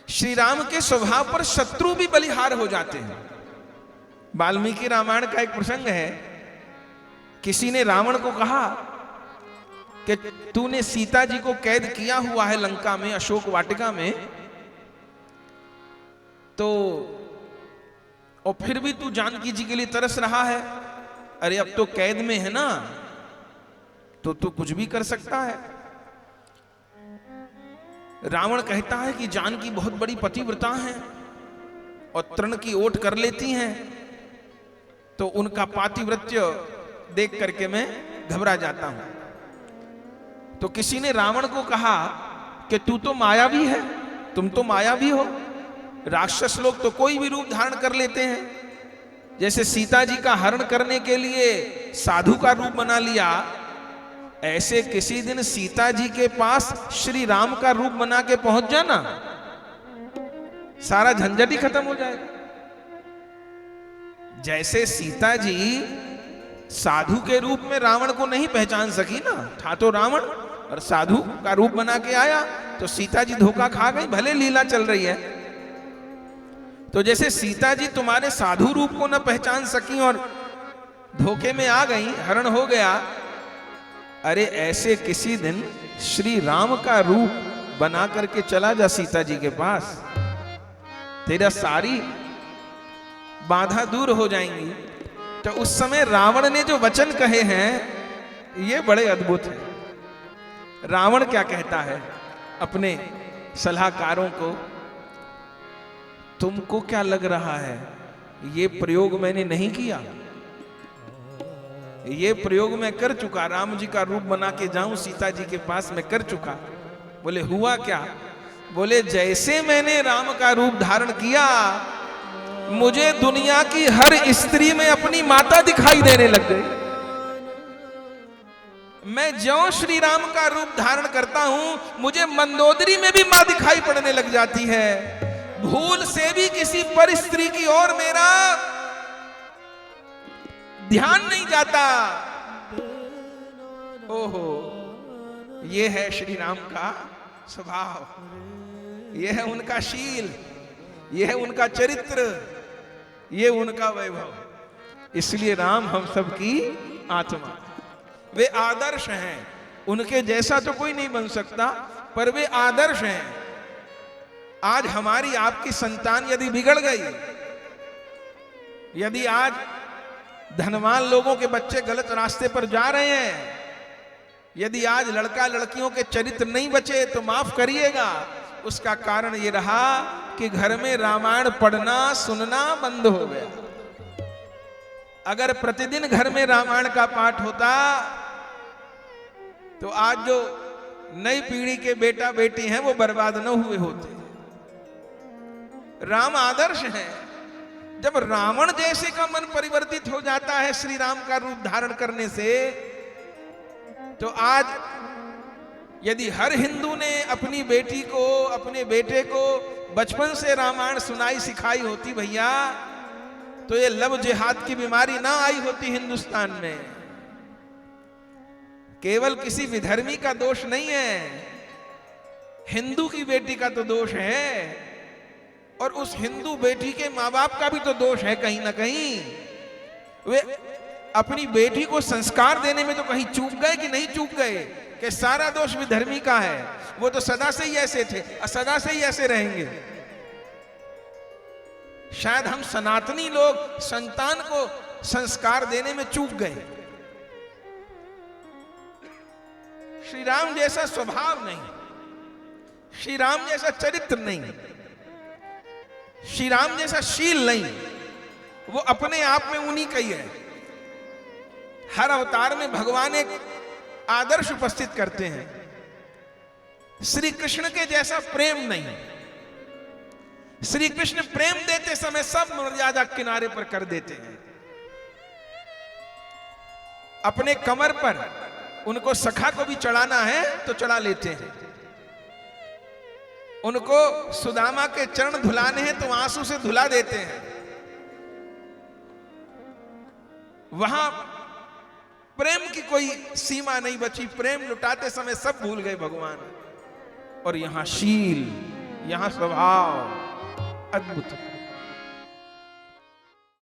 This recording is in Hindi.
श्री राम के स्वभाव पर शत्रु भी बलिहार हो जाते हैं। वाल्मीकि रामायण का एक प्रसंग है, किसी ने रावण को कहा कि तूने सीता जी को कैद किया हुआ है लंका में, अशोक वाटिका में, तो और फिर भी तू जानकी जी के लिए तरस रहा है। अरे अब तो कैद में है ना, तो तू कुछ भी कर सकता है। रावण कहता है कि जानकी बहुत बड़ी पतिव्रता हैं और तृण की ओट कर लेती हैं, तो उनका पातिव्रत्य देख करके मैं घबरा जाता हूं। तो किसी ने रावण को कहा कि तू तो मायावी है, तुम तो मायावी हो, राक्षस लोग तो कोई भी रूप धारण कर लेते हैं। जैसे सीता जी का हरण करने के लिए साधु का रूप बना लिया, ऐसे किसी दिन सीता जी के पास श्री राम का रूप बना के पहुंच जाना, सारा झंझट ही खत्म हो जाएगा। जैसे सीता जी साधु के रूप में रावण को नहीं पहचान सकी ना, था तो रावण और साधु का रूप बना के आया, तो सीता जी धोखा खा गई, भले लीला चल रही है। तो जैसे सीता जी तुम्हारे साधु रूप को न पहचान सकी और धोखे में आ गई, हरण हो गया, अरे ऐसे किसी दिन श्री राम का रूप बना करके चला जा सीता जी के पास, तेरा सारी बाधा दूर हो जाएंगी। तो उस समय रावण ने जो वचन कहे हैं ये बड़े अद्भुत हैं। रावण क्या कहता है अपने सलाहकारों को, तुमको क्या लग रहा है ये प्रयोग मैंने नहीं किया, ये प्रयोग मैं कर चुका, राम जी का रूप बना के जाऊं सीता जी के पास, मैं कर चुका। बोले हुआ क्या? बोले जैसे मैंने राम का रूप धारण किया, मुझे दुनिया की हर स्त्री में अपनी माता दिखाई देने लग गई। मैं ज्यों श्री राम का रूप धारण करता हूं, मुझे मंदोदरी में भी मां दिखाई पड़ने लग जाती है। भूल से भी किसी पर स्त्री की ओर मेरा ध्यान नहीं जाता। ओहो, ये है श्री राम का स्वभाव, ये है उनका शील, ये है उनका चरित्र, ये उनका वैभव। इसलिए राम हम सबकी आत्मा, वे आदर्श हैं। उनके जैसा तो कोई नहीं बन सकता, पर वे आदर्श हैं। आज हमारी आपकी संतान यदि बिगड़ गई, यदि आज धनवान लोगों के बच्चे गलत रास्ते पर जा रहे हैं, यदि आज लड़का लड़कियों के चरित्र नहीं बचे, तो माफ करिएगा, उसका कारण ये रहा कि घर में रामायण पढ़ना सुनना बंद हो गया। अगर प्रतिदिन घर में रामायण का पाठ होता, तो आज जो नई पीढ़ी के बेटा बेटी हैं वो बर्बाद न हुए होते। राम आदर्श है। जब रावण जैसे का मन परिवर्तित हो जाता है श्री राम का रूप धारण करने से, तो आज यदि हर हिंदू ने अपनी बेटी को, अपने बेटे को बचपन से रामायण सुनाई सिखाई होती भैया, तो ये लव जिहाद की बीमारी ना आई होती हिंदुस्तान में। केवल किसी विधर्मी का दोष नहीं है, हिंदू की बेटी का तो दोष है, और उस हिंदू बेटी के माँ बाप का भी तो दोष है कहीं ना कहीं। वे अपनी बेटी को संस्कार देने में तो कहीं चूक गए कि नहीं चूक गए, कि सारा दोष विधर्मी का है, वो तो सदा से ही ऐसे थे और सदा से ही ऐसे रहेंगे। शायद हम सनातनी लोग संतान को संस्कार देने में चूक गए। श्री राम जैसा स्वभाव नहीं, श्री राम जैसा चरित्र नहीं, श्री राम जैसा शील नहीं, वो अपने आप में उन्हीं का ही है। हर अवतार में भगवान एक आदर्श उपस्थित करते हैं। श्री कृष्ण के जैसा प्रेम नहीं। श्री कृष्ण प्रेम देते समय सब मर्यादा किनारे पर कर देते हैं। अपने कमर पर उनको सखा को भी चढ़ाना है तो चढ़ा लेते हैं। उनको सुदामा के चरण धुलाने हैं तो आंसू से धुला देते हैं। वहां प्रेम की कोई सीमा नहीं बची। प्रेम लुटाते समय सब भूल गए भगवान। और यहां शील, यहाँ स्वभाव अद्भुत।